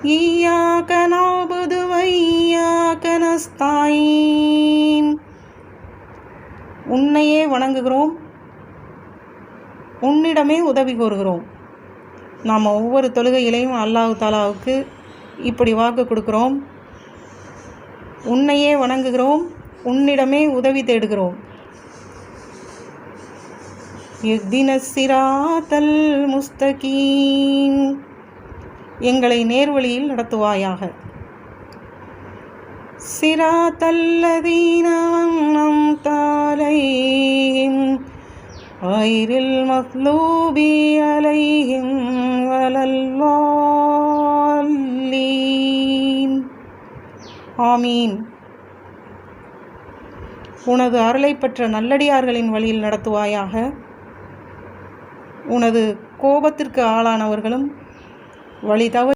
இய்யாக நஅபுது வ இய்யாக நஸ்தஈன். உன்னையே வணங்குகிறோம், உன்னிடமே உதவி கோருகிறோம். நாம் ஒவ்வொரு தொழுகையிலையும் அல்லாஹ் தாலாவுக்கு இப்படி வாக்கு கொடுக்குறோம். உன்னையே வணங்குகிறோம், உன்னிடமே உதவி தேடுகிறோம். இஹ்தினஸ் ஸிராத்தல் முஸ்தகீம். எங்களை நேர்வழியில் நடத்துவாயாக. ஸிராத்தல்லதீன அன்அம்த அலைஹிம் கைரில் மக்லூபி அலைஹிம் வலல்லாலீன். ஆமீன். உனது அருளை பெற்ற நல்லடியார்களின் வழியில் நடத்துவாயாக. உனது கோபத்திற்கு ஆளானவர்களும் வழி தவறி